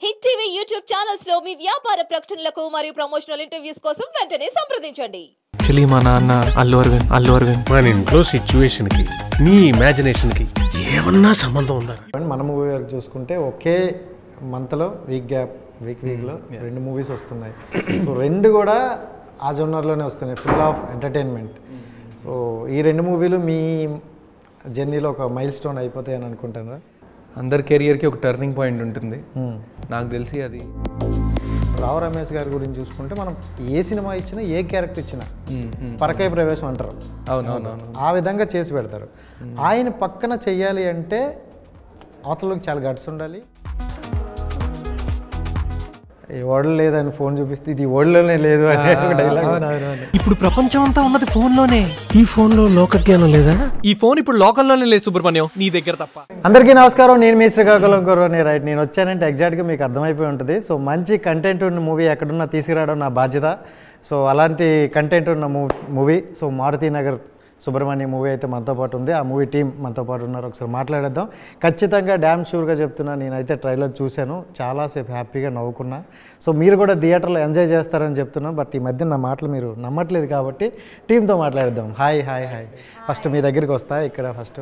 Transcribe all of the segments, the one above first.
Hit TV YouTube channels లో మీ వ్యాపార ప్రకటనలకు మరియు ప్రమోషనల్ ఇంటర్వ్యూస్ కోసం వెంటనే సంప్రదించండి. యాక్చువల్లీ మా నాన్న అల్లు అరవింద్ మన ఇంట్లో సిచ్యువేషన్ కి నీ ఇమాజినేషన్ కి ఏమన్నా సంబంధం ఉందా? మన మూవీ వరకు చూసుకుంటే ఒకే మంత్లో వీక్లో రెండు మూవీస్ వస్తున్నాయి. సో రెండు కూడా ఆ జోనర్లోనే వస్తున్నాయి, ఫుల్ ఆఫ్ ఎంటర్టైన్మెంట్. సో ఈ రెండు మూవీలు మీ జర్నీలో ఒక మైల్ స్టోన్ అయిపోతాయని అనుకుంటారా? అందరి కెరియర్కి ఒక టర్నింగ్ పాయింట్ ఉంటుంది. నాకు తెలిసి అది రావు రమేష్ గారి గురించి చూసుకుంటే మనం ఏ సినిమా ఇచ్చినా ఏ క్యారెక్టర్ ఇచ్చినా పరకాయ ప్రవేశం అంటారు. అవునవునవును, ఆ విధంగా చేసి పెడతారు. ఆయన పక్కన చెయ్యాలి అంటే అవతలకి చాలా గట్స్ ఉండాలి. ఈ వరల్డ్ లేదని ఫోన్ చూపిస్తే ఇది వరల్డ్లోనే లేదు అనే ఒక డైలాగ్. ఇప్పుడు ప్రపంచం అంతా ఉన్నది ఫోన్లోనే. ఈ ఫోన్ లో లోక జ్ఞానం లేదా? ఈ ఫోన్ ఇప్పుడు లోకల్లోనే లేదు సుబ్రహ్మణ్యం, నీ దగ్గర తప్ప. అందరికీ నమస్కారం, నేను మీ శ్రీకాకుళం కుర్రని. రైట్, నేను వచ్చానంటే ఎగ్జాక్ట్గా మీకు అర్థమైపోయి ఉంటుంది. సో మంచి కంటెంట్ ఉన్న మూవీ ఎక్కడున్నా తీసుకురావడం నా బాధ్యత. సో అలాంటి కంటెంట్ ఉన్న movie so Maruthi Nagar Subrahmanyam movie అయితే మనతో పాటు ఉంది. ఆ మూవీ టీం మనతో పాటు ఉన్నారు, ఒకసారి మాట్లాడేద్దాం. ఖచ్చితంగా డ్యామ్ షూర్గా చెప్తున్నా, నేనైతే ట్రైలర్ చూశాను, చాలాసేపు హ్యాపీగా నవ్వుకున్నా. సో మీరు కూడా థియేటర్లో ఎంజాయ్ చేస్తారని చెప్తున్నాను. బట్ ఈ మధ్య నా మాటలు మీరు నమ్మట్లేదు కాబట్టి టీంతో మాట్లాడేద్దాం. Hi hi hi. ఫస్ట్ మీ దగ్గరికి వస్తా. ఇక్కడ ఫస్ట్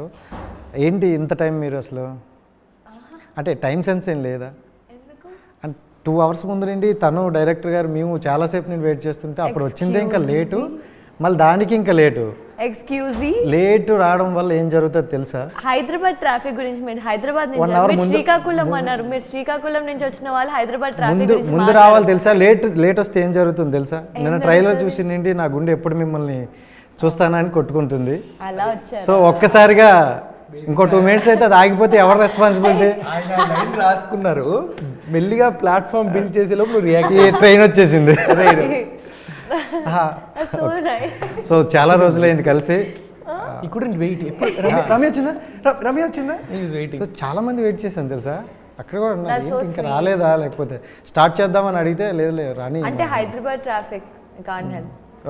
ఏంటి ఇంత టైం మీరు అసలు, అంటే టైం సెన్స్ ఏం లేదా? అంటే 2 hours ముందు నుండి తను డైరెక్టర్ గారు మేము చాలాసేపు నేను వెయిట్ చేస్తుంటే అప్పుడు వచ్చిందే ఇంకా లేటు, మళ్ళీ దానికి ఇంకా లేటు. లేటు రావడం వల్ల ఏం జరుగుతుంది తెలుసా? హైదరాబాద్ ట్రాఫిక్ గురించి మీరు హైదరాబాద్ నుంచి శ్రీకాకుళం అన్నారు, మీరు శ్రీకాకుళం నుంచి వచ్చిన వాళ్ళు హైదరాబాద్ ట్రాఫిక్ ముందు రావాలి తెలుసా? లేట్ వస్తే ఏం జరుగుతుంది తెలుసా? నేను ట్రైలర్ చూసి నుండి నా గుండె ఎప్పుడు మిమ్మల్ని చూస్తానని కొట్టుకుంటుంది. అలా వచ్చారు. సో ఒక్కసారిగా ఇంకో 2 minutes అయితే అది ఆగిపోతే ఎవరు రెస్పాన్సిబిలిటీ? రాసుకున్నారు మెల్లిగా ప్లాట్ఫామ్ బిల్డ్ చేసే లోపు ట్రైన్ వచ్చేసింది. సో చాలా రోజులైంది కలిసి. చాలా మంది వెయిట్ చేశాను తెలుసా, అక్కడ కూడా ఇంకా రాలేదా లేకపోతే స్టార్ట్ చేద్దామని అడిగితే లేదు రాని అంటే Hyderabad traffic.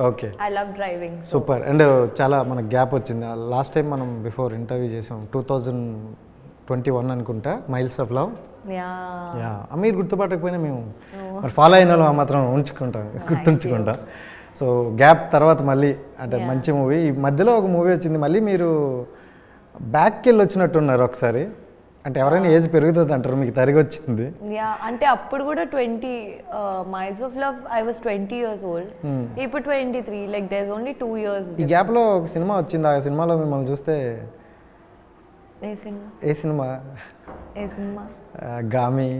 Okay, I love driving. Super. And చాలా మనకు గ్యాప్ వచ్చింది. లాస్ట్ టైం మనం బిఫోర్ ఇంటర్వ్యూ చేసాం 2021 అనుకుంటా, మైల్స్ ఆఫ్ లవ్. మీరు గుర్తుపట్టకపోయినా మేము మరి ఫాలో అయిన వాళ్ళు మాత్రం గుర్తుంచుకుంటాం. సో గ్యాప్ తర్వాత మళ్ళీ అంటే మంచి మూవీ. ఈ మధ్యలో ఒక మూవీ వచ్చింది, మళ్ళీ మీరు బ్యాక్కి వెళ్ళి వచ్చినట్టున్నారు ఒకసారి. అంటే ఎవరైనా ఏజ్ పెరుగుతుంది అంటారు, మీకు తిరిగి వచ్చింది. అంటే అప్పుడు కూడా 20 miles of love I was 20 years old. ఇప్పుడు 23, like there is only 2 years. ఈ గ్యాప్లో ఒక సినిమా వచ్చింది, ఆ సినిమాలో మిమ్మల్ని చూస్తే ఏ సినిమా? గామి.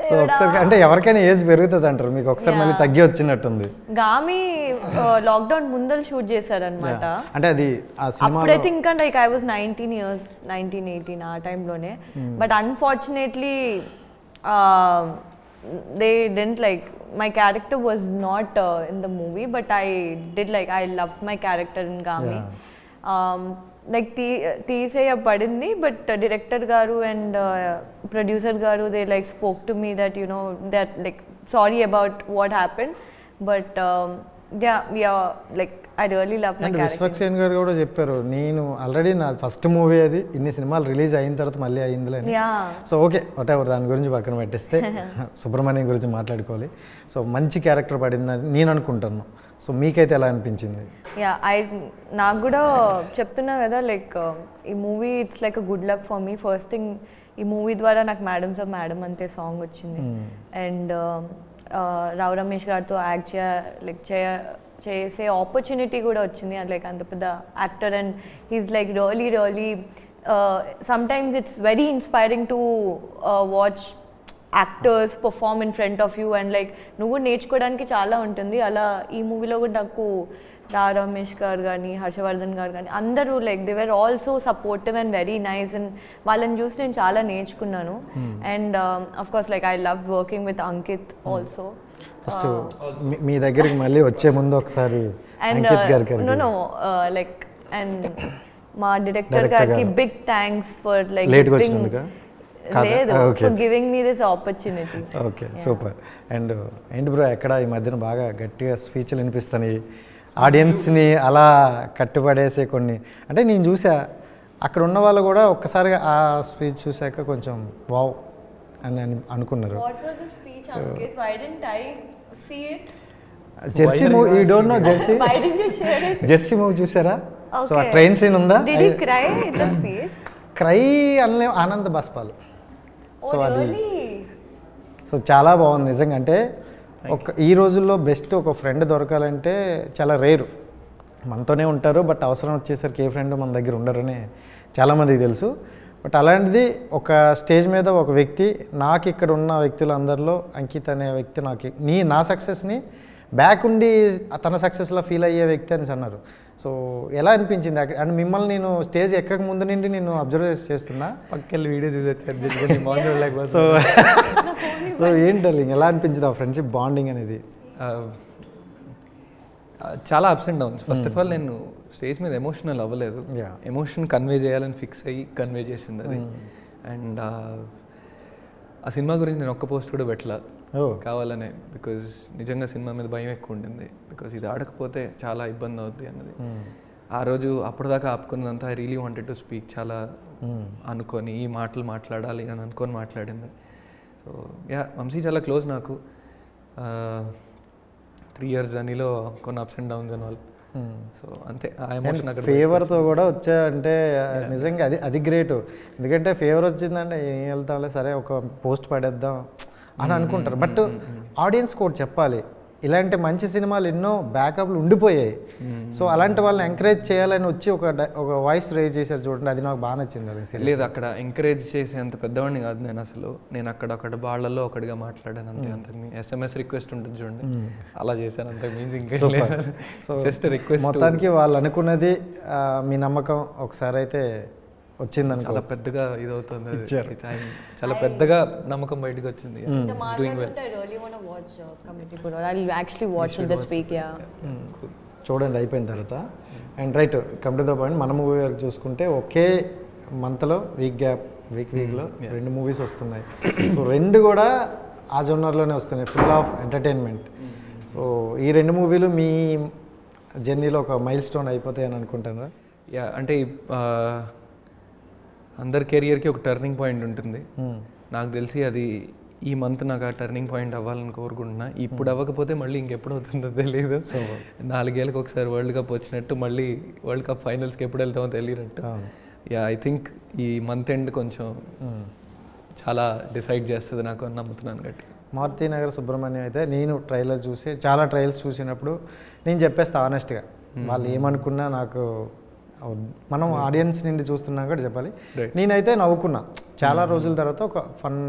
సో ఒకసారి అంటే ఎవరికైనా ఏజ్ పెరుగుతుంది అంటారు, మీకు ఒకసారి మళ్ళీ తగ్గి వచ్చినట్టుంది. గామి లాక్డౌన్ ముందర షూట్ చేశారనమాట. అంటే అది ఆ సినిమా అప్పుడైతే ఇంకా లైక్ ఐ వాజ్ 19 years, 19-18 ఆ టైంలోనే. But unfortunately they didn't like my character was not in the movie, but I did like I loved my character in Gami. Like తీసేయ పడింది, బట్ డైరెక్టర్ గారు అండ్ ప్రొడ్యూసర్ గారు they like spoke to me that you know that like sorry about what happened, but yeah like I really love my character. Vishwaksen గారు కూడా చెప్పారు, నేను already నా first movie అది, ఇన్ని సినిమాలు రిలీజ్ అయిన తర్వాత మళ్ళీ అయిందిలే. సో ఓకే, వాటెవర్, దాని గురించి పక్కన పెట్టేస్తే సుబ్రహ్మణ్యం గురించి మాట్లాడుకోవాలి. సో మంచి క్యారెక్టర్ పడిందని నేను అనుకుంటాను. సో మీకైతే ఎలా అనిపించింది? నాకు కూడా చెప్తున్నా కదా, లైక్ ఈ movie it's like a good luck for me. First thing, ఈ మూవీ ద్వారా నాకు మేడం అంతే సాంగ్ వచ్చింది. అండ్ రావు రమేష్ గారితో యాక్ట్ చేసే ఆపర్చునిటీ కూడా వచ్చింది. లైక్ అంత పెద్ద actor and he's like really sometimes it's very inspiring to watch actors perform in front of you and like నువ్వు నేర్చుకోవడానికి చాలా ఉంటుంది. అలా ఈ మూవీలో కూడా నాకు రావు రమేష్ గారు కానీ హర్షవర్ధన్ గారు కానీ అందరూ like they were also supportive and very nice. And వాళ్ళని చూసి నేను చాలా నేర్చుకున్నాను. And of course like I love working with Ankit also. First మీ దగ్గరికి మళ్ళీ వచ్చే ముందు ఒకసారి అంకిత్ గారికి లైక్ అండ్ మా డైరెక్టర్ గారికి big thanks for like giving me this opportunity. Okay, super. And ఏంటి బ్రో, ఎక్కడ ఈ మధ్యన బాగా గట్టిగా స్పీచ్లు వినిపిస్తాయి, ఆడియన్స్ని అలా కట్టుబడేసే కొన్ని. అంటే నేను చూసా అక్కడ ఉన్న వాళ్ళు కూడా ఒక్కసారిగా ఆ స్పీచ్ చూశాక కొంచెం వావ్ అని అనుకున్నారు. What was the speech, Ankit? Why didn't I see it? Jersey movie, you don't know Jersey? Why didn't you share it? Jersey movie చూసారా? సో ఆ Okay. ట్రైన్ సీన్ ఉందా? Did he cry in the speech? Cry అనలే, ఆనంద బాష్పాలు. So Oh, అది really? So చాలా బాగుంది నిజంగా. అంటే ఈ రోజుల్లో బెస్ట్ ఒక ఫ్రెండ్ దొరకాలంటే చాలా రేరు. మనతోనే ఉంటారు బట్ అవసరం వచ్చేసరికి ఏ ఫ్రెండ్ మన దగ్గర ఉండరని చాలామందికి తెలుసు. బట్ అలాంటిది ఒక స్టేజ్ మీద ఒక వ్యక్తి, నాకు ఇక్కడ ఉన్న వ్యక్తులందరిలో అంకిత్ అనే వ్యక్తి నాకు నా సక్సెస్ని బ్యాక్ ఉండి తన సక్సెస్లో ఫీల్ అయ్యే వ్యక్తి అని అన్నారు. సో ఎలా అనిపించింది అండ్ మిమ్మల్ని నేను స్టేజ్ ఎక్కక ముందు నుండి నేను అబ్జర్వ్ చేస్తున్నా. పక్కన వీడియో చూసొచ్చారు. సో సో ఏంటి ఎలా అనిపించింది ఆ ఫ్రెండ్షిప్ బాండింగ్ అనేది? చాలా ups and downs. First of all నేను స్టేజ్ మీద ఎమోషనల్ అవ్వలేదు. ఎమోషన్ కన్వే చేయాలని ఫిక్స్ అయ్యి కన్వే చేసింది అది. అండ్ ఆ సినిమా గురించి నేను ఒక్క పోస్ట్ కూడా పెట్టలా కావాలనే, బికాజ్ నిజంగా సినిమా మీద భయం ఎక్కువ ఉండింది. బికాజ్ ఇది ఆడకపోతే చాలా ఇబ్బంది అవుద్ది అన్నది. ఆ రోజు అప్పటిదాకా ఆపుకున్నదంతా I really wanted to speak, చాలా అనుకొని ఈ మాటలు మాట్లాడాలి అని అనుకొని మాట్లాడింది. సో యా, వంశీ చాలా క్లోజ్ నాకు. 3 years జర్నీలో కొన్ని అప్స్ అండ్ డౌన్స్ అని వాళ్ళు. సో అంతే, ఆ ఎమోషన్ అక్కడ. ఫేవర్తో కూడా వచ్చా అంటే నిజంగా అది గ్రేట్. ఎందుకంటే ఫేవర్ వచ్చిందంటే ఏం వెళ్తాంలే సరే ఒక పోస్ట్ పడేద్దాం అని అనుకుంటారు. బట్ ఆడియన్స్ కూడా చెప్పాలి, ఇలాంటి మంచి సినిమాలు ఎన్నో బ్యాకప్లు ఉండిపోయాయి. సో అలాంటి వాళ్ళని ఎంకరేజ్ చేయాలని వచ్చి ఒక వాయిస్ రేజ్ చేశారు చూడండి, అది నాకు బాగా నచ్చింది. లేదు, అక్కడ ఎంకరేజ్ చేసే అంత పెద్దవాడిని కాదు నేను అసలు. నేను అక్కడ వాళ్ళల్లో ఒకటిగా మాట్లాడాను అంతే. అంతకు SMS రిక్వెస్ట్ ఉంటుంది చూడండి, అలా చేశాను. అంతకు మీన్స్ ఇంకా జస్ట్ రిక్వెస్ట్. మొత్తానికి వాళ్ళు అనుకున్నది మీ నమ్మకం ఒకసారి అయితే వచ్చిందని చాలా పెద్దగా ఇది అవుతుంది. చాలా పెద్దగా నమ్మకం బయటకు వచ్చింది. చూడండి అయిపోయిన తర్వాత. And right, come to the point, మన మూవీ వరకు చూసుకుంటే ఒకే మంత్లో వీక్లో 2 మూవీస్ వస్తున్నాయి. సో 2 కూడా ఆ జోనర్లోనే వస్తున్నాయి, ఫుల్ ఆఫ్ ఎంటర్టైన్మెంట్. సో ఈ 2 మూవీలు మీ జర్నీలో ఒక మైల్ స్టోన్ అయిపోతాయని అనుకుంటారా? యా, అంటే అందరి కెరియర్కి ఒక టర్నింగ్ పాయింట్ ఉంటుంది. నాకు తెలిసి అది ఈ మంత్ నాకు ఆ టర్నింగ్ పాయింట్ అవ్వాలని కోరుకుంటున్నా. ఇప్పుడు అవ్వకపోతే మళ్ళీ ఇంకెప్పుడు అవుతుందో తెలియదు. 4 ఏళ్ళకి ఒకసారి వరల్డ్ కప్ వచ్చినట్టు మళ్ళీ వరల్డ్ కప్ ఫైనల్స్కి ఎప్పుడు వెళ్తామో తెలియనట్టు. యా, ఐ థింక్ ఈ మంత్ ఎండ్ కొంచెం చాలా డిసైడ్ చేస్తుంది నాకు అని నమ్ముతున్నాను గట్టి. మారుతీనగర్ సుబ్రహ్మణ్యం అయితే నేను ట్రైలర్ చూసి చాలా ట్రైల్స్ చూసినప్పుడు నేను చెప్పేస్తా ఆనెస్ట్గా, వాళ్ళు ఏమనుకున్నా నాకు, మనం ఆడియన్స్ నుండి చూస్తున్నాం కూడా చెప్పాలి, నేనైతే నవ్వుకున్నా. చాలా రోజుల తర్వాత ఒక ఫన్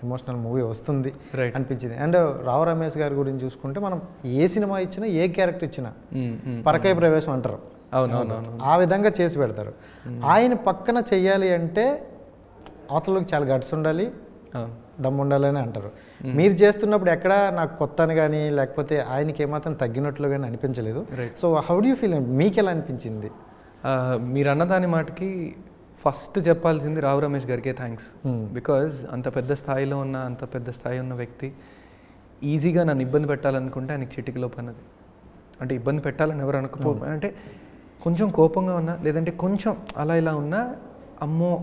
ఎమోషనల్ మూవీ వస్తుంది అనిపించింది. అండ్ రావు రమేష్ గారి గురించి చూసుకుంటే మనం ఏ సినిమా ఇచ్చినా ఏ క్యారెక్టర్ ఇచ్చినా పరకాయ ప్రవేశం అంటారు, ఆ విధంగా చేసి పెడతారు. ఆయన పక్కన చెయ్యాలి అంటే అవతలకి చాలా గట్స్ ఉండాలి, దమ్ము ఉండాలని అంటారు. మీరు చేస్తున్నప్పుడు ఎక్కడ నాకు కొత్త అని కానీ లేకపోతే ఆయనకి ఏమాత్రం తగ్గినట్లు కానీ అనిపించలేదు. So how do you feel, మీకు ఎలా అనిపించింది? మీరు అన్నదాని మాటకి ఫస్ట్ చెప్పాల్సింది రావు రమేష్ గారికే థ్యాంక్స్. బికాజ్ అంత పెద్ద స్థాయిలో ఉన్న వ్యక్తి ఈజీగా నన్ను ఇబ్బంది పెట్టాలనుకుంటే ఆయనకి చిటికలో పన్నది. అంటే ఇబ్బంది పెట్టాలని ఎవరు అనుకోపో, అంటే కొంచెం కోపంగా ఉన్నా లేదంటే కొంచెం అలా ఇలా ఉన్నా అమ్మో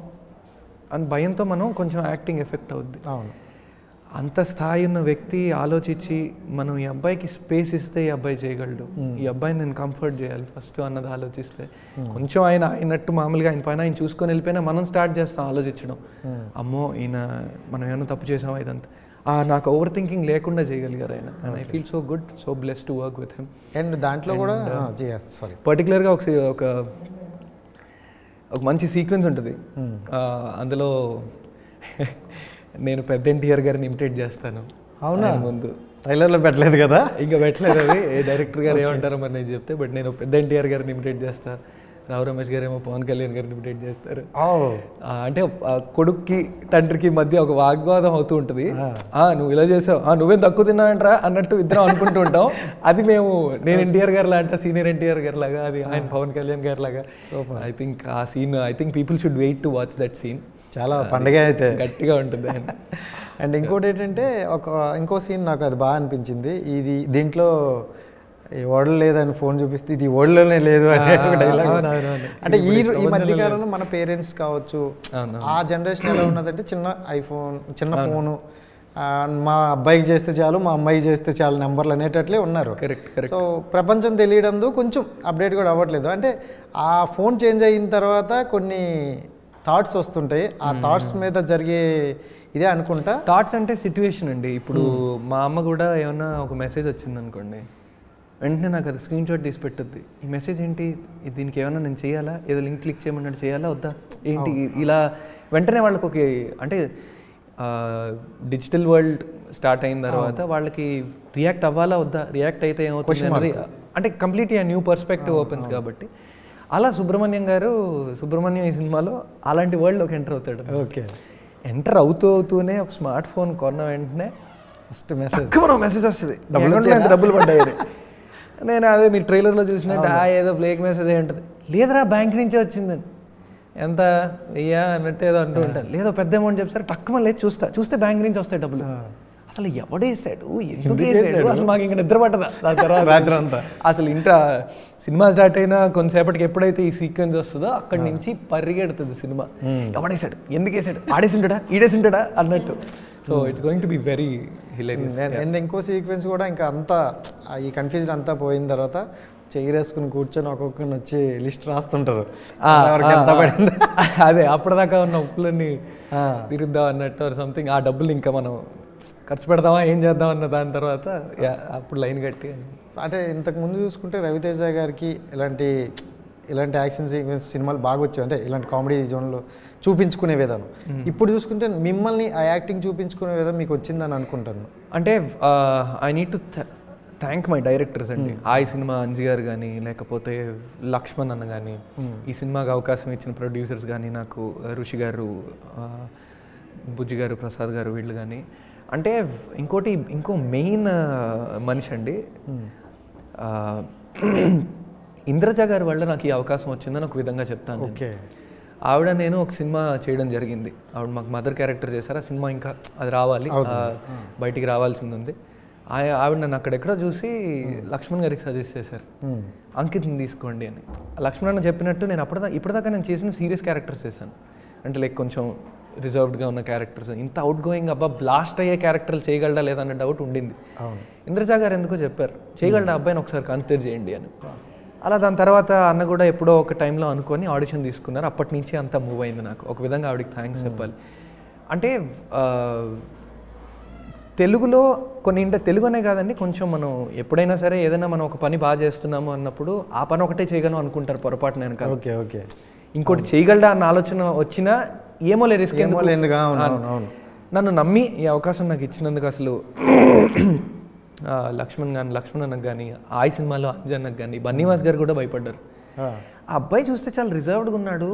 అని భయంతో మనం కొంచెం యాక్టింగ్ ఎఫెక్ట్ అవుద్ది. అంత స్థాయి ఉన్న వ్యక్తి ఆలోచించి మనం ఈ అబ్బాయికి స్పేస్ ఇస్తే ఈ అబ్బాయి చేయగలడు, ఈ అబ్బాయిని నేను కంఫర్ట్ చేయాలి ఫస్ట్ అన్నది ఆలోచిస్తే కొంచెం ఆయన అయినట్టు మామూలుగా ఆయన పైన ఆయన చూసుకొని వెళ్ళిపోయినా మనం స్టార్ట్ చేస్తాం ఆలోచించడం, అమ్మో ఈయన మనం ఏమైనా తప్పు చేసామా ఇదంతా. నాకు ఓవర్ థింకింగ్ లేకుండా చేయగలిగారు ఆయన. And I feel so good, so blessed to work with him. And దాంట్లో కూడా పర్టికులర్గా ఒక మంచి సీక్వెన్స్ ఉంటుంది అందులో. నేను పెద్ద ఎన్టీఆర్ గారిని ఇమిటేట్ చేస్తాను. అవునా? ముందు ట్రైలర్లో పెట్టలేదు కదా, ఇంకా పెట్టలేదు. అది డైరెక్టర్ గారు ఏమంటారో మరి నేను చెప్తే, బట్ నేను పెద్ద ఎన్టీఆర్ గారిని ఇమిటేట్ చేస్తాను, రావు రమేష్ గారు ఏమో పవన్ కళ్యాణ్ గారిని ఇమిటేట్ చేస్తారు. అంటే కొడుక్కి తండ్రికి మధ్య ఒక వాగ్వాదం అవుతూ ఉంటుంది. నువ్వు ఇలా చేసావు, నువ్వేం తక్కువ తిన్నావంటరా అన్నట్టు ఇద్దరం అనుకుంటూ ఉంటాం. అది నేను ఎన్టీఆర్ గారు లాంటి సీనియర్ ఎన్టీఆర్ గారు లాగా, అది ఆయన పవన్ కళ్యాణ్ గారు లాగా. ఐ థింక్ ఆ scene, I think people should wait to watch that scene. చాలా పండుగ అయితే గట్టిగా ఉంటుంది ఆయన. అండ్ ఇంకోటి ఏంటంటే ఇంకో సీన్ నాకు అది బాగా అనిపించింది. దీంట్లో ఈ ఓడలు లేదని ఫోన్ చూపిస్తే ఇది ఓడలోనే లేదు అనే ఒక డైలాగ్. అంటే ఈ మధ్య కాలంలో మన పేరెంట్స్ కావచ్చు, ఆ జనరేషన్ ఎలా ఉన్నదంటే చిన్న ఐఫోన్, చిన్న ఫోను, మా అబ్బాయికి చేస్తే చాలు, మా అమ్మాయికి చేస్తే చాలు నెంబర్లు అనేటట్లే ఉన్నారు. సో ప్రపంచం తెలియడంతో కొంచెం అప్డేట్ కూడా అవ్వట్లేదు. అంటే ఆ ఫోన్ చేంజ్ అయిన తర్వాత కొన్ని థాట్స్ వస్తుంటాయి, ఆ థాట్స్ మీద జరిగే ఇదే అనుకుంటా. థాట్స్ అంటే సిచ్యువేషన్ అండి. ఇప్పుడు మా అమ్మ కూడా ఏమన్నా ఒక మెసేజ్ వచ్చింది అనుకోండి, వెంటనే నాకు అది స్క్రీన్ షాట్ తీసి పెట్టుద్ది. ఈ మెసేజ్ ఏంటి, దీనికి ఏమన్నా నేను చేయాలా, ఏదో లింక్ క్లిక్ చేయమన్నట్టు చేయాలా వద్దా ఏంటి, ఇలా వెంటనే వాళ్ళకి ఒక అంటే డిజిటల్ వరల్డ్ స్టార్ట్ అయిన తర్వాత వాళ్ళకి రియాక్ట్ అవ్వాలా వద్దా, రియాక్ట్ అయితే ఏమవుతుంది అనేది అంటే కంప్లీట్లీ న్యూ పర్స్పెక్టివ్ ఓపెన్స్ కాబట్టి. అలా సుబ్రహ్మణ్యం ఈ సినిమాలో అలాంటి వరల్డ్లోకి ఎంటర్ అవుతాడు. ఓకే, ఎంటర్ అవుతూనే ఒక స్మార్ట్ ఫోన్ కొన్న వెంటనే ఫస్ట్ మెసేజ్ మెసేజ్ వస్తుంది, డబ్బులు పడ్డాయి. నేను అదే మీ ట్రైలర్లో చూసినట్టు ఏదో బ్లేక్ మెసేజ్ అయి ఉంటుంది, లేదురా బ్యాంక్ నుంచే వచ్చిందని, ఎంత వెయ్యా అన్నట్టు ఏదో అంటూ ఉంటాను. లేదో పెద్ద అమౌంట్ చెప్తారు, టక్కుమని లేదు చూస్తే బ్యాంక్ నుంచి వస్తాయి డబ్బులు. అసలు ఎవడేసాడు, ఎందుకు వేసాడు, అసలు మాకు ఇంకా నిద్ర పట్టదా దాని తర్వాత. అసలు ఇంట సినిమా స్టార్ట్ అయినా కొంతసేపటికి ఎప్పుడైతే ఈ సీక్వెన్స్ వస్తుందో అక్కడి నుంచి పరిగెడుతుంది సినిమా. ఎవడేసాడు, ఎందుకు వేసాడు, ఆడేసింటాడా ఈడేసింటాడా అన్నట్టు. So it's going to be very hilarious. And ఇంకో సీక్వెన్స్ కూడా ఇంకా అంతా ఈ కన్ఫ్యూజన్ అంతా పోయిన తర్వాత చెయ్యిరేసుకుని కూర్చొని ఒక్కొక్కరిని వచ్చి లిస్ట్ రాస్తుంటారు, ఎంత పడింది. అదే అప్పటిదాకా ఉన్న ఉప్పులన్నీ తిరుగుద్దాం అన్నట్టు ఆర్ సంథింగ్. ఆ డబ్బులు ఇంకా మనం ఖర్చు పెడదామా ఏం చేద్దాం అన్న దాని తర్వాత అప్పుడు లైన్ కట్టి. అంటే ఇంతకుముందు చూసుకుంటే రవితేజ గారికి ఇలాంటి యాక్షన్ సీక్వెన్స్ సినిమాలు బాగా వచ్చాయి, అంటే ఇలాంటి కామెడీ జోన్లో చూపించుకునే విధానం. ఇప్పుడు చూసుకుంటే మిమ్మల్ని ఆ యాక్టింగ్ చూపించుకునే విధానం మీకు వచ్చిందని అనుకుంటాను. అంటే I need to thank my directors అండి. ఆ సినిమా అంజి గారు కానీ, లేకపోతే లక్ష్మణ్ అన్న కానీ, ఈ సినిమాకి అవకాశం ఇచ్చిన ప్రొడ్యూసర్స్ కానీ, నాకు ఋషి గారు, బుజ్జి గారు, ప్రసాద్ గారు, వీళ్ళు కానీ. అంటే ఇంకో మెయిన్ మనిషి అండి, ఇంద్రజ గారి వల్ల నాకు ఈ అవకాశం వచ్చిందని ఒక విధంగా చెప్తాను. ఆవిడ నేను ఒక సినిమా చేయడం జరిగింది, ఆవిడ మాకు మదర్ క్యారెక్టర్ చేశారు. ఆ సినిమా ఇంకా అది రావాలి, బయటికి రావాల్సింది ఉంది. ఆవిడ నన్ను అక్కడెక్కడో చూసి లక్ష్మణ్ గారికి సజెస్ట్ చేశారు, అంకిత్ని తీసుకోండి అని. లక్ష్మణ్ అన్న చెప్పినట్టు నేను ఇప్పటిదాకా నేను చేసిన సీరియస్ క్యారెక్టర్స్ చేశాను, అంటే లైక్ కొంచెం రిజర్వ్డ్గా ఉన్న క్యారెక్టర్స్. ఇంత అవుట్ గోయింగ్ బ్లాస్ట్ అయ్యే క్యారెక్టర్లు చేయగలడా లేదన్న డౌట్ ఉండింది. ఇంద్రజా గారు ఎందుకో చెప్పారు, చేయగలడా అబ్బాయిని ఒకసారి కన్సిడర్ చేయండి అని. అలా దాని తర్వాత అన్న కూడా ఎప్పుడో ఒక టైంలో అనుకొని ఆడిషన్ తీసుకున్నారు. అప్పటి నుంచి అంతా మూవ్ అయింది. నాకు ఒక విధంగా ఆవిడకి థ్యాంక్స్ చెప్పాలి. అంటే తెలుగులో తెలుగునే కాదండి, కొంచెం మనం ఎప్పుడైనా సరే ఏదైనా మనం ఒక పని బాగా చేస్తున్నాము అన్నప్పుడు ఆ పని ఒకటే చేయగలం అనుకుంటారు పొరపాటున. వెనక ఇంకోటి చేయగలడా అన్న ఆలోచన వచ్చినా ఏమోలే రిస్క్ నన్ను నమ్మి ఈ అవకాశం నాకు ఇచ్చినందుకు అసలు లక్ష్మణ్ అన్నకు కానీ, ఆ సినిమాలో అంజన్నకు కానీ, బన్నీవాస్ గారు కూడా భయపడ్డారు. ఆ అబ్బాయి చూస్తే చాలా రిజర్వ్డ్గా ఉన్నాడు,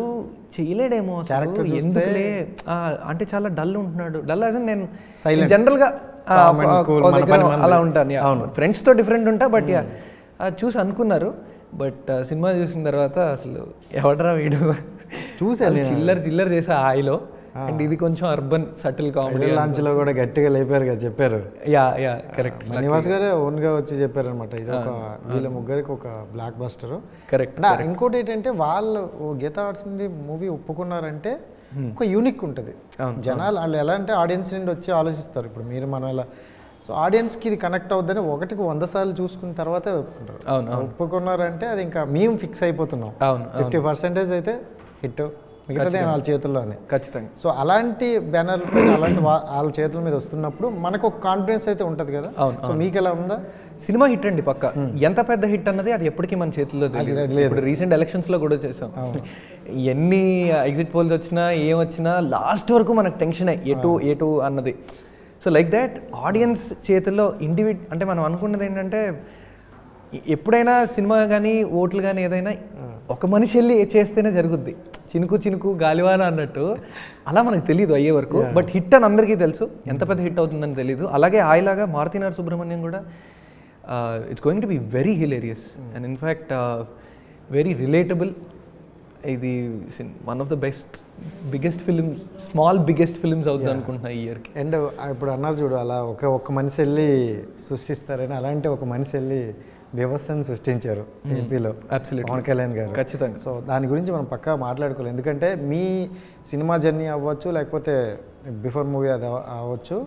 చేయలేడేమో అసలు ఎందుకులే, అంటే చాలా డల్ ఉంటున్నాడు. డల్ యాజ్ నేను జనరల్గా అలా ఉంటాను, ఫ్రెండ్స్తో డిఫరెంట్ ఉంటా. బట్ చూసి అనుకున్నారు. బట్ సినిమా చూసిన తర్వాత అసలు ఎవడరా వీడు చూసాను, చిల్లర చేసే హాయిలో. అండ్ ఇది కొంచెం అర్బన్ సటిల్ కామెడీ. లాంచ్లో కూడా గట్టిగా లేపారు కదా, చెప్పారు. Yeah correct. నివాస్ గారే ఓన్గా వచ్చి చెప్పారనమాట, ఇది ఒక వీళ్ళ ముగ్గురికి ఒక బ్లాక్ బస్టర్. కరెక్ట్. ఇంకోటి ఏంటంటే వాళ్ళు గీతా ఆర్ట్స్ నుండి మూవీ ఒప్పుకున్నారంటే ఒక యూనిక్ ఉంటుంది. జనాలు వాళ్ళు ఎలా అంటే ఆడియన్స్ నుండి వచ్చి ఆలోచిస్తారు. ఇప్పుడు మీరు మనం ఎలా, సో ఆడియన్స్కి ఇది కనెక్ట్ అవుద్దని 1కి 100 సార్లు చూసుకున్న తర్వాతే ఒప్పుకుంటారు. ఒప్పుకున్నారంటే అది ఇంకా మేము ఫిక్స్ అయిపోతున్నాం. 50% అయితే హిట్, మిగతాది వాళ్ళ చేతుల్లోనే ఖచ్చితంగా. సో అలాంటి బ్యానర్ల పైన అలాంటి వాళ్ళ చేతుల మీద వస్తున్నప్పుడు మనకు ఒక కాన్ఫిడెన్స్ అయితే ఉంటుంది కదా. సో మీకు ఎలా ఉందా? సినిమా హిట్ అండి పక్క. ఎంత పెద్ద హిట్ అన్నది అది ఎప్పటికీ మన చేతుల్లో తెలియదు. ఇప్పుడు రీసెంట్ ఎలక్షన్స్లో కూడా చేసాం, ఎన్ని ఎగ్జిట్ పోల్స్ వచ్చినా ఏం వచ్చినా లాస్ట్ వరకు మనకు టెన్షనే ఎటు అన్నది. సో లైక్ దాట్ ఆడియన్స్ చేతుల్లో అంటే మనం అనుకున్నది ఏంటంటే ఎప్పుడైనా సినిమా కానీ ఓట్లు కానీ ఏదైనా ఒక మనిషి వెళ్ళి చేస్తేనే జరుగుద్ది, చినుకు గాలివాన అన్నట్టు. అలా మనకు తెలియదు అయ్యే వరకు. బట్ హిట్ అని అందరికీ తెలుసు, ఎంత పెద్ద హిట్ అవుతుందని తెలియదు. అలాగే ఆయలాగా మారుతినార్ సుబ్రహ్మణ్యం కూడా it's going to be very hilarious and in fact very relatable. ఇది one of the biggest films అవుతుంది అనుకుంటున్నా ఈ ఇయర్కి. అండ్ ఇప్పుడు అన్నారు చూడు, అలా ఒక్క మనిషి వెళ్ళి సృష్టిస్తారని, అలాంటి ఒక మనిషి వెళ్ళి బీభత్సం సృష్టించారు ఏపీలో పవన్ కళ్యాణ్ గారు. ఖచ్చితంగా. సో దాని గురించి మనం పక్కా మాట్లాడుకోవాలి. ఎందుకంటే మీ సినిమా జర్నీ అవ్వచ్చు, లేకపోతే బిఫోర్ మూవీ అది అవ్వచ్చు,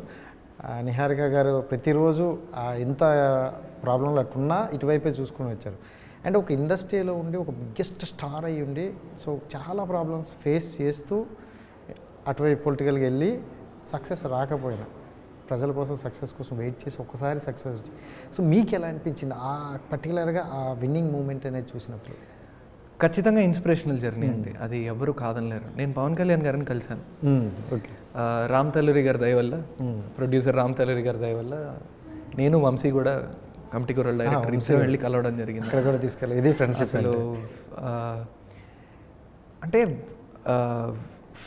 నిహారిక గారు ప్రతిరోజు ఎంత ప్రాబ్లంలు అట్టున్నా ఇటువైపే చూసుకుని వచ్చారు. అండ్ ఒక ఇండస్ట్రీలో ఉండి ఒక బిగ్గెస్ట్ స్టార్ అయ్యి ఉండి సో చాలా ప్రాబ్లమ్స్ ఫేస్ చేస్తూ అటువైపు పొలిటికల్గా వెళ్ళి సక్సెస్ రాకపోయినా ప్రజల కోసం సక్సెస్ కోసం వెయిట్ చేసి ఒక్కసారి సక్సెస్. సో మీకు ఎలా అనిపించింది ఆ పర్టికులర్గా ఆ విన్నింగ్ మూమెంట్ అనేది చూసినప్పుడు? ఖచ్చితంగా ఇన్స్పిరేషనల్ జర్నీ అండి, అది ఎవరు కాదనలేరు. నేను పవన్ కళ్యాణ్ గారిని కలిశాను. ఓకే. రామ్ తల్లూరి గారి దయ వల్ల, ప్రొడ్యూసర్ రామ్ తల్లూరి గారి దయ వల్ల నేను వంశీ కూడా కమిటీ కూరల్ డైరెక్టర్ ఇద్దరు వెళ్ళి కలవడం జరిగింది. అక్కడ కూడా తీసుకెళ్ళి ఇది ఫ్రెండ్షిప్. అసలు అంటే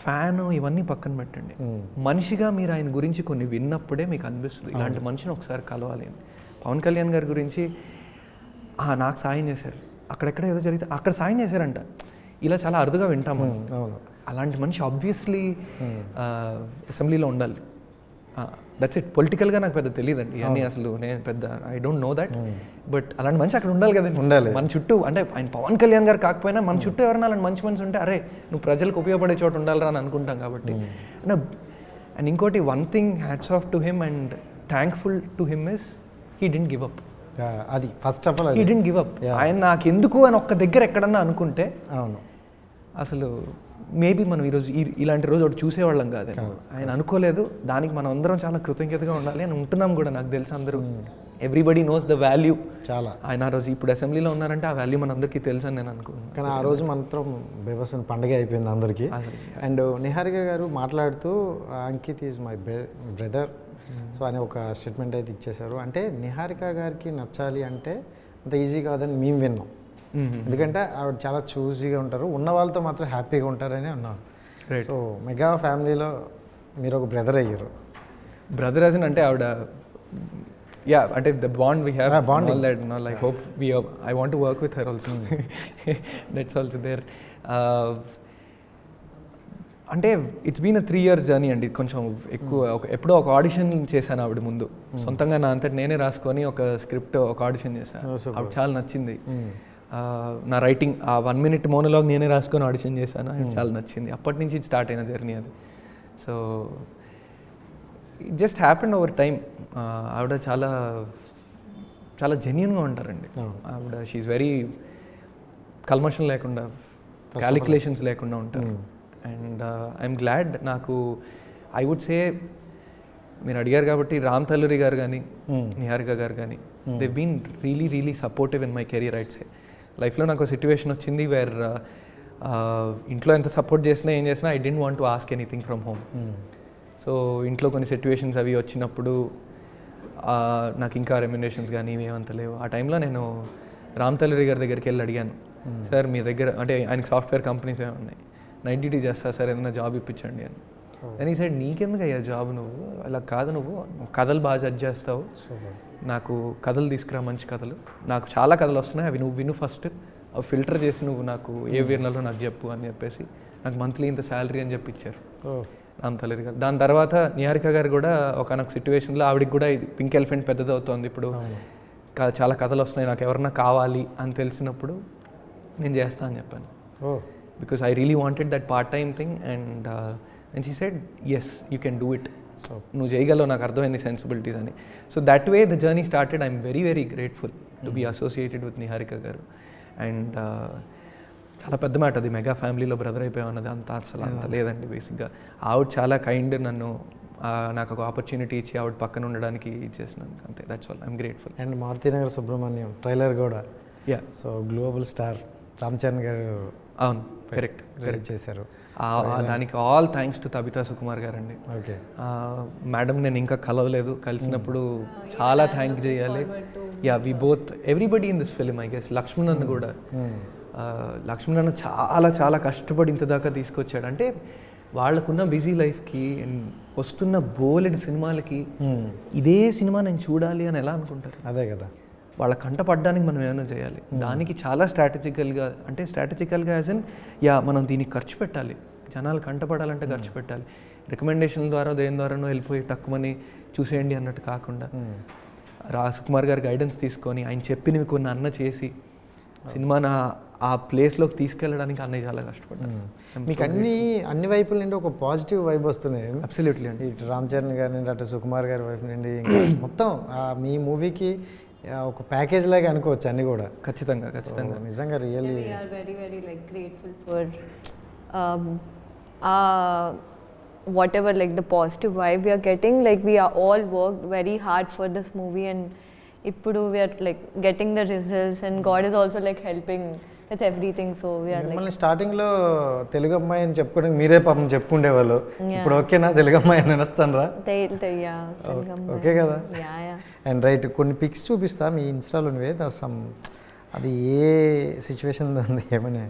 ఫ్యాన్ ఇవన్నీ పక్కన పెట్టండి, మనిషిగా మీరు ఆయన గురించి కొన్ని విన్నప్పుడే మీకు అనిపిస్తుంది ఇలాంటి మనిషిని ఒకసారి కలవాలి అని. పవన్ కళ్యాణ్ గారి గురించి నాకు సాయం చేశారు, అక్కడెక్కడ ఏదో జరిగితే అక్కడ సాయం చేశారంట, ఇలా చాలా అరుదుగా వింటాము. అలాంటి మనిషి ఆబ్వియస్లీ అసెంబ్లీలో ఉండాలి. That's it. పొలిటికల్గా నాకు పెద్ద తెలియదండి ఇవన్నీ, అసలు నేను పెద్ద I don't know that, but అలాంటి మనిషి అక్కడ ఉండాలి కదండి. ఉండాలి మన చుట్టూ, అంటే ఆయన పవన్ కళ్యాణ్ గారు కాకపోయినా మన చుట్టూ ఎవరైనా అలాంటి మంచి మనిషి ఉంటే అరే నువ్వు ప్రజలకు ఉపయోగపడే చోట ఉండాలిరా అని అనుకుంటాం. కాబట్టి అండ్ ఇంకోటి one thing hats off to him and thankful to him is he didn't give up. అది first of all he didn't give up. ఆయన నాకు ఎందుకు అని ఒక్క దగ్గర ఎక్కడన్నా అనుకుంటే అవును అసలు మేబీ మనం ఈరోజు ఇలాంటి రోజు ఒకటి చూసేవాళ్ళం కాదు. ఆయన అనుకోలేదు, దానికి మనం అందరం చాలా కృతజ్ఞతగా ఉండాలి అని ఉంటున్నాం కూడా. నాకు తెలుసు అందరూ ఎవ్రీబడి నోస్ ద వాల్యూ. చాలా ఆయన ఆ రోజు ఇప్పుడు అసెంబ్లీలో ఉన్నారంటే ఆ వాల్యూ మనందరికీ తెలుసు అని నేను అనుకుంటున్నాను. కానీ ఆ రోజు మాత్రం బీభత్సం పండుగ అయిపోయింది అందరికీ. అండ్ నిహారిక గారు మాట్లాడుతూ Ankit is my brother so అని ఒక స్టేట్మెంట్ అయితే ఇచ్చేశారు. అంటే నిహారిక గారికి నచ్చాలి అంటే అంత ఈజీ కాదని మేము విన్నాం. ఎందుకంటే ఆవిడ చాలా చూజీగా ఉంటారు, ఉన్న వాళ్ళతో మాత్రం హ్యాపీగా ఉంటారని అన్నారు. సో మెగా ఫ్యామిలీలో మీరు ఒక బ్రదర్ అయ్యారు. బ్రదర్ అసలు అంటే ఆవిడ యా అంటే the bond we have all that no like hope we I want to work with her also, that's also there. అంటే ఇట్స్ బీన్ 3 years జర్నీ అండి. కొంచెం ఎక్కువ ఎప్పుడో ఒక ఆడిషన్ చేశాను ఆవిడ ముందు, సొంతంగా నా అంతటి నేనే రాసుకొని ఒక స్క్రిప్ట్ ఒక ఆడిషన్ చేశాను. ఆవిడ చాలా నచ్చింది. నా రైటింగ్ ఆ 1 minute మోనోలాగ్ నేనే రాసుకొని ఆడిషన్ చేశాను, అది చాలా నచ్చింది. అప్పటి నుంచి స్టార్ట్ అయిన జర్నీ అది. So it just happened over time. ఆవిడ చాలా చాలా జెన్యున్గా ఉంటారండి ఆవిడ. షీఈ్ వెరీ కల్మషం లేకుండా, క్యాలిక్యులేషన్స్ లేకుండా ఉంటారు. And I'm glad. నాకు ఐ వుడ్ సే మీరు అడిగారు కాబట్టి రామ్ తల్లూరి గారు కానీ నిహారిక గారు కానీ they been really really supportive in my career. I'd say లైఫ్లో నాకు సిచ్యువేషన్ వచ్చింది వేర్ ఇంట్లో ఎంత సపోర్ట్ చేసినా ఏం చేసినా I didn't want to ask anything from home. So ఇంట్లో కొన్ని సిచ్యువేషన్స్ అవి వచ్చినప్పుడు నాకు ఇంకా రెమ్యునరేషన్స్ కానీ ఏమంత లేవు. ఆ టైంలో నేను రామ్ తల్లూరి గారి దగ్గరికి వెళ్ళి అడిగాను, సార్ మీ దగ్గర అంటే ఆయనకి సాఫ్ట్వేర్ కంపెనీస్ ఏమి ఉన్నాయి, నైట్ డ్యూటీ చేస్తా సార్, ఏదైనా జాబ్ ఇప్పించండి అని. అని ఈ సైడ్ నీకెందుకు అయ్యా జాబ్, నువ్వు అలా కాదు, నువ్వు కథలు బాగా జడ్జ్ చేస్తావు, నాకు కథలు తీసుకురా, మంచి కథలు, నాకు చాలా కథలు వస్తున్నాయి, అవి నువ్వు విను ఫస్ట్, అవి ఫిల్టర్ చేసి నువ్వు నాకు ఏ వీర్లలో నాకు చెప్పు అని చెప్పేసి నాకు మంత్లీ ఇంత శాలరీ అని చెప్పి ఇచ్చారు రామ్ తల్లూరి గారు. దాని తర్వాత నిహారిక గారు కూడా ఒకనొక సిచ్యువేషన్లో ఆవిడకి కూడా ఇది పింక్ ఎలిఫెంట్ పెద్దదవుతోంది, ఇప్పుడు చాలా కథలు వస్తున్నాయి, నాకు ఎవరన్నా కావాలి అని తెలిసినప్పుడు నేను చేస్తా అని చెప్పాను. Because I really wanted that part-time thing and she said, yes, you can do it. నువ్వు చేయగలవు, నాకు అర్థమైంది సెన్సిబిలిటీస్ అని. So that way the journey started. I'm very very grateful to be associated with Niharika garu. And చాలా పెద్ద మాట అది, mega ఫ్యామిలీలో బ్రదర్ అయిపోయాం అన్నది అసలు అంత లేదండి. బేసిక్గా ఆవిడ చాలా కైండ్, నన్ను నాకు ఒక ఆపర్చునిటీ ఇచ్చి ఆవిడ పక్కన ఉండడానికి ఇచ్చేసినందుకు, అంతే. That's all. I'm grateful. And Maruthinagar Subramanyam trailer కూడా so global star Ram Charan garu అవును కరెక్ట్ చేశారు. దానికి all thanks to Tabitha Sukumar garu అండి. ఓకే మేడం నేను ఇంకా కలవలేదు, కలిసినప్పుడు చాలా థ్యాంక్ చేయాలి. Yeah we both everybody in this film I guess. Lakshman అన్న కూడా, లక్ష్మణ్ అన్న చాలా చాలా కష్టపడి ఇంత దాకా తీసుకొచ్చాడు. అంటే వాళ్ళకున్న బిజీ లైఫ్కి వస్తున్న బోలెడ్ సినిమాలకి ఇదే సినిమా నేను చూడాలి అని ఎలా అనుకుంటారు? అదే కదా, వాళ్ళ కంట పడ్డానికి మనం ఏమైనా చేయాలి. దానికి చాలా స్ట్రాటజికల్గా, అంటే స్ట్రాటజికల్గా యాజ్ ఇన్ మనం దీనికి ఖర్చు పెట్టాలి, జనాలు కంటపడాలంటే ఖర్చు పెట్టాలి. రికమెండేషన్ ద్వారా దేని ద్వారానో వెళ్ళిపోయి తక్కువని చూసేయండి అన్నట్టు కాకుండా సుకుమార్ గారి గైడెన్స్ తీసుకొని ఆయన చెప్పినవి కొన్ని అన్న చేసి సినిమాని ఆ ప్లేస్లోకి తీసుకెళ్ళడానికి అన్నయ్య చాలా కష్టపడ్డాను. మీకు అన్ని వైపుల నుండి ఒక పాజిటివ్ వైబ్ వస్తుంది. అబ్సల్యూట్లీ అండి. ఇటు రామ్ చరణ్ గారి నుండి అటు సుకుమార్ గారి వైపు నుండి మొత్తం మీ మూవీకి ఒక ప్యాకేజ్ లాగా అనుకోవచ్చు అన్నీ కూడా. ఖచ్చితంగా నిజంగా really we are very very like grateful for whatever like the positive vibe we are getting. Like we are all worked very hard for this movie and ippudu we are like getting the results and God is also like helping with everything. So we are మిమ్మల్ని స్టార్టింగ్లో తెలుగు అమ్మాయి అని చెప్పుకోవడానికి మీరే పాపం చెప్పుకుండేవాళ్ళు. ఇప్పుడు ఓకేనా తెలుగు అమ్మాయి అని అనేస్తానరా? ఓకే కదా. అండ్ రైట్ కొన్ని పిక్స్ చూపిస్తా మీ ఇన్స్టాలోనివే సమ్ అది ఏ సిచ్యువేషన్ ఉంది ఏమని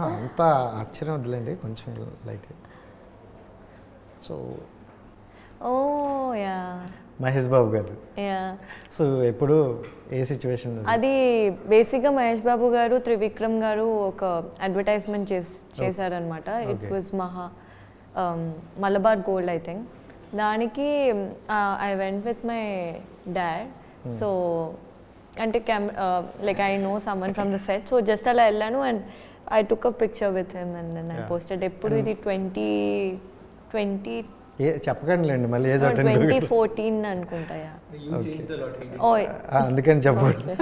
అంత ఆశ్చర్యం వద్దులేండి కొంచెం లైట్. సో మహేష్ బాబు గారు సో ఎప్పుడు ఏ సిచ్యువేషన్ అది బేసిక్గా మహేష్ బాబు గారు త్రివిక్రమ్ గారు ఒక అడ్వర్టైజ్మెంట్ చేశారనమాట. It was Malabar gold I think. దానికి I went with my dad. So అంటే like I know someone from the set. So just అలా వెళ్ళాను and I took a picture with him and then I posted. ఎప్పుడు ఇది 2020 చెప్పకండి మళ్ళీ 2014 అనుకుంటా. అందుకని చెప్పండి.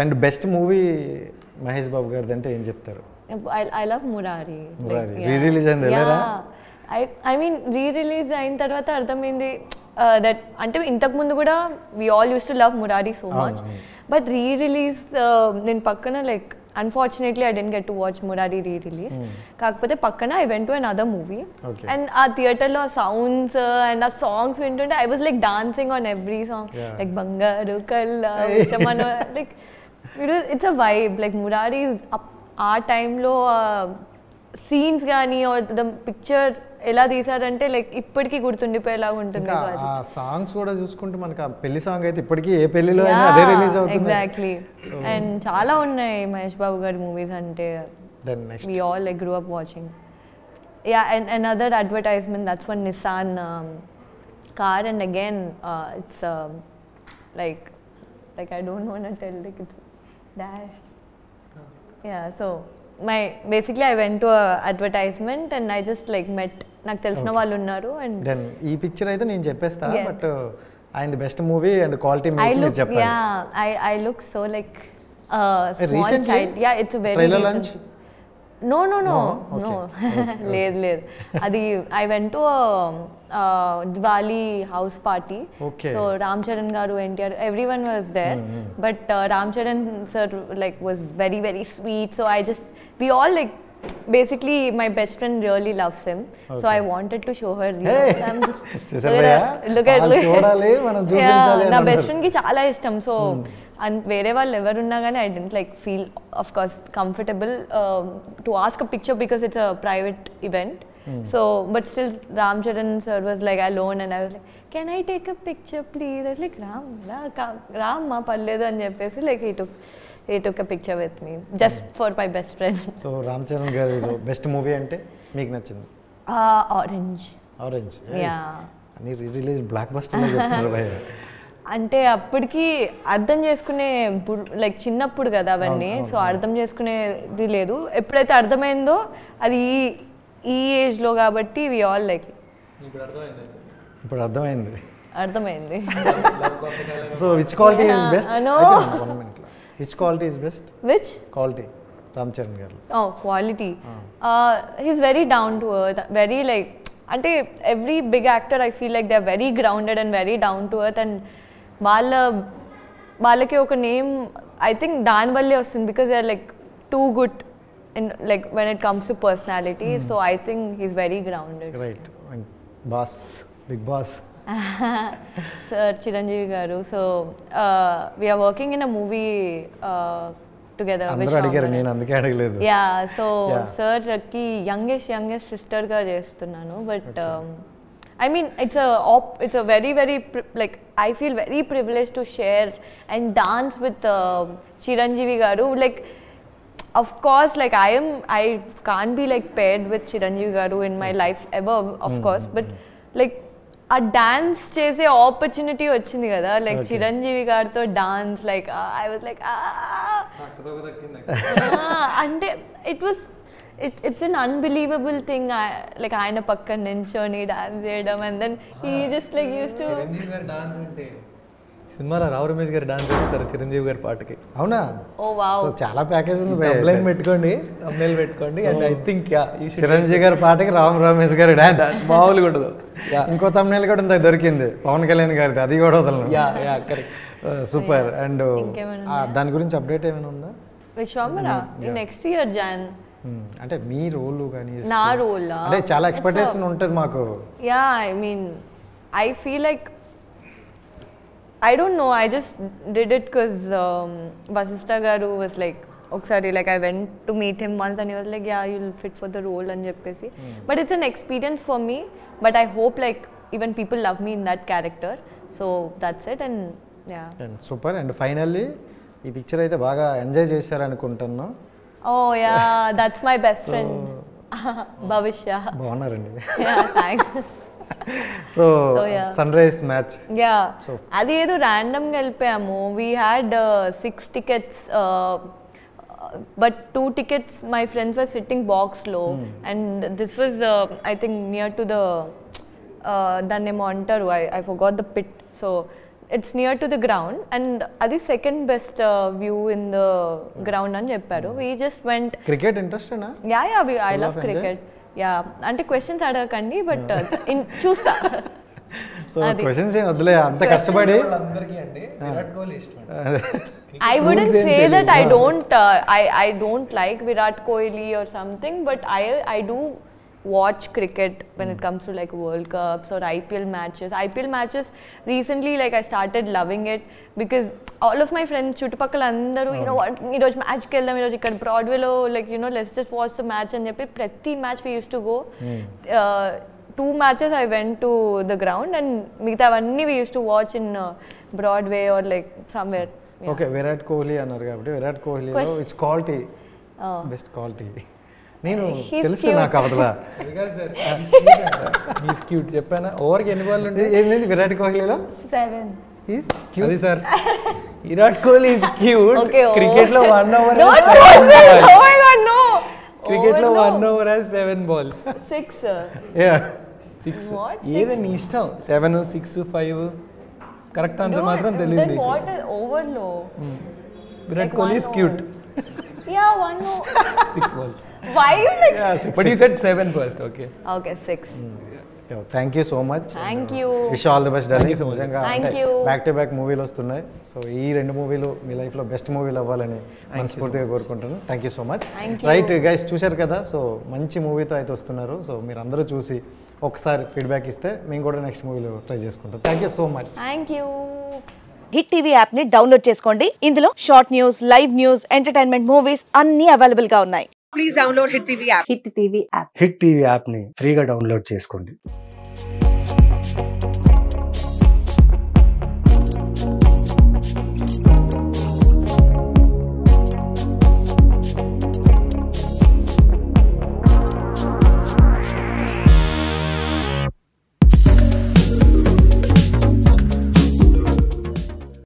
And best movie Mahesh Babu గారిది అంటే ఏం చెప్తారు? I love Murari. Re release అయింది ఎలా? I mean రీ రిలీజ్ అయిన తర్వాత అర్థమైంది దట్ అంటే ఇంతకు ముందు కూడా we all used to love Murari so much, but re release నేను పక్కన like unfortunately I didn't get to watch Murari re-release. కాకపోతే పక్కన I went to another movie and ఆ థియేటర్లో సౌండ్స్ అండ్ ఆ సాంగ్స్ వింటుంటే I was like dancing on every song like బంగారు కల్లా చమన like it's a vibe like Murari is ఆ టైంలో సీన్స్ కానీ ఆర్ ద పిక్చర్ ఎలా తీసారంటే లైక్ ఇప్పటికీ గుర్తుండిపోయేలాగా ఉంటుంది. ఆ సాంగ్స్ కూడా చూసుకుంటే మనకి ఆ పెళ్లి సాంగ్ అయితే ఇప్పటికీ ఏ పెళ్లిలో అయినా అదే రిలీజ్ అవుతుంది. ఎగ్జాక్ట్లీ. అండ్ చాలా ఉన్నాయి మహేష్ బాబు గారి మూవీస్ అంటే we all like grew up watching. And another advertisement, that's one Nissan car and again it's like I don't want to tell like it's dash. So basically I went to a advertisement and I just like met నాకు తెలిసిన వాళ్ళు ఉన్నారు. And then ఈ picture అయితే నేను చెప్పేస్తా but ఆయన best movie and quality make మీరు చెప్పాలి. I look so like small child. It's a very trailer launch. No. లేదు అది I went to a Diwali house party. So Ram Charan garu, NTR, everyone was there. But Ram Charan sir like was very very sweet. So we all like basically my best friend really loves him. So I wanted to show her. Look at చూడాలి మనం చూపించాలి. నా best friend కి చాలా ఇష్టం. So వేరే వాళ్ళు ఎవరున్నా కానీ I didn't like feel of course comfortable to ask a picture because it's a private event. So but still Ram Charan sir was like alone and I was like, can I take a picture please? I was like, Ram ma palledu అని చెప్పేసి like he took a picture with me just for my best friend. So Ram Charan గారి best movie అంటే మీకు నచ్చింది? Orange. అని release block buster చెప్తున్నారు భయ్య. అంటే అప్పటికి అర్థం చేసుకునే లైక్ చిన్నప్పుడు కదా అవన్నీ. సో అర్థం చేసుకునేది లేదు. ఎప్పుడైతే అర్థమైందో అది ఈ ఏజ్లో కాబట్టి వి ఆల్ లైక్ ఇప్పుడు అర్థమైంది. So which quality is best? Which quality is best? Which quality Ram Charan garu? Quality he's very down to earth. Very like అంటే every big actor I feel like they are very grounded and very down to earth. And వాళ్ళకి ఒక name I think దానివల్లే వస్తుంది because they are like too good in like when it comes to personality. So I think he's very grounded. Right. Boss, big boss. Sir Chiranjeevi garu. So we are working in a movie together. Andru adigaru nenu anduke adagaledu. So sir ki youngest sister ga chestunnanu but I mean it's a very very like I feel very privileged to share and dance with Chiranjeevi garu. Like of course like I can't be like paired with Chiranjeevi garu in my life ever of course, but like ఆ dance చేసే opportunity వచ్చింది కదా, like Chiranjeevi గారితో dance, like I was like అంటే it's un unbelievable thing. Like ఆయన పక్కన నించొని dance చేయడం, and then he just like use to. Chiranjeevi గారి డాన్స్ అంటే సినిమాలో రావు రమేష్ గారు డాన్స్ చేస్తారు చిరంజీవి గారి పాటకి. అవునా? ఓ వావ్. సో చాలా ప్యాకేజ్ ఉంది. తమ్నైల్ పెట్టుకోండి, తమ్నైల్ పెట్టుకోండి. అండ్ ఐ థింక్ చిరంజీవి గారి పాటకి రామ్ రమేష్ గారి డాన్స్ మామూలుగా ఉండదు. ఇంకో తమ్నైల్ కూడా ఇంత దొరికింది పవన్ కళ్యాణ్ గారిది, అది కూడా వదలను. కరెక్ట్. సూపర్. అండ్ దాని గురించి అప్డేట్ ఏమైనా ఉందా? విశ్వామరా నెక్స్ట్ ఇయర్ జాన్. అంటే మీ రోల్ కానీ నా రోల్ అంటే చాలా ఎక్స్పెక్టేషన్ ఉంటుంది మాకు. Yeah I mean I feel like I don't know, I just did it because Vasistha garu was like, oksari like I went to meet him once and he was like, yeah, you'll fit for the role and cheppesi. But it's an experience for me, but I hope like even people love me in that character. So that's it. And yeah. And super. And finally ఈ picture అయితే బాగా enjoy చేశారు అనుకుంటున్నా. Oh yeah, that's my best friend Bhavishya. బాగున్నారండి. Yeah, thanks. So sunrise match. Yeah అది ఏదో ర్యాండమ్గా వెళ్ళిపోయాము. We had 6 tickets, but 2 tickets my friends were sitting boxలో, and this was I think near to the దాన్నేమో అంటారు, I forgot the pit, so it's near to the ground, and అది second best view in the ground అని చెప్పారు. we just went. Cricket ఇంట్రెస్టేనా? Yeah I love cricket. Yeah అంటే questions అడగకండి, but చూస్తా. So questions ఏం వద్దులే, అంత కష్టపడి. అందరికీ అండి విరాట్ కోహ్లీ ఇష్టం. I wouldn't say that I don't like Virat Kohli or something, but I do watch cricket when it comes to like World Cups or IPL matches. Recently, like I started loving it because all of my friends చుట్టుపక్కల అందరూ you know what, ఈ రోజు మ్యాచ్కి వెళ్దాం, ఈ రోజు ఇక్కడ బ్రాడ్వేలో like you know let's just watch the match అని చెప్పి ప్రతి match we used to go. 2 matches I went to the ground and మిగతావన్నీ we used to watch in Broadway or like somewhere. Okay, Virat Kohli అన్నారు కాబట్టి విరాట్ కోహ్లీలో ఇట్స్ క్వాలిటీ, బెస్ట్ క్వాలిటీ. నేను తెలుసు నాకు అవతల ఈస్ క్యూట్ చెప్పానా. ఓవర్కి ఎన్ని బాల్ ఉంటాయి? ఏంటండి విరాట్ కోహ్లీలో? 7. అది sir Virat Kohli is cute. Okay, cricket లో 1 over Oh my god, no. Cricket లో 1 over has 7 balls. 6. యా 6 ఏది నీ ఇష్టం. 7 6 5 కరెక్ట్ ఆన్సర్ మాత్రం తెలియదు నీకు. What is over low? Virat Kohli is cute. Yeah, 1 no. 6 balls. Why you like? But you said 7 first. Okay. Okay, 6. Thank you so much. Thank you. Wish all the best darling. నిజంగా Thank you. Back to back మూవీలు వస్తున్నాయి. So ఈ 2 మూవీలు మీ లైఫ్లో best మూవీలు అవ్వాలని మనస్ఫూర్తిగా కోరుకుంటున్నాను. Thank you so much. Right guys, చూశారు కదా. సో మంచి మూవీతో అయితే వస్తున్నారు. సో మీరు అందరూ చూసి ఒకసారి ఫీడ్బ్యాక్ ఇస్తే మేము కూడా నెక్స్ట్ మూవీలో ట్రై చేసుకుంటాం. Thank you so much. Thank you. Hit TV app ని డౌన్లోడ్ చేసుకోండి. ఇందులో short news, live news, entertainment movies అన్ని అవైలబుల్ గా ఉన్నాయి. Please download hit TV app. Hit TV యాప్ని ఫ్రీగా డౌన్లోడ్ చేసుకోండి.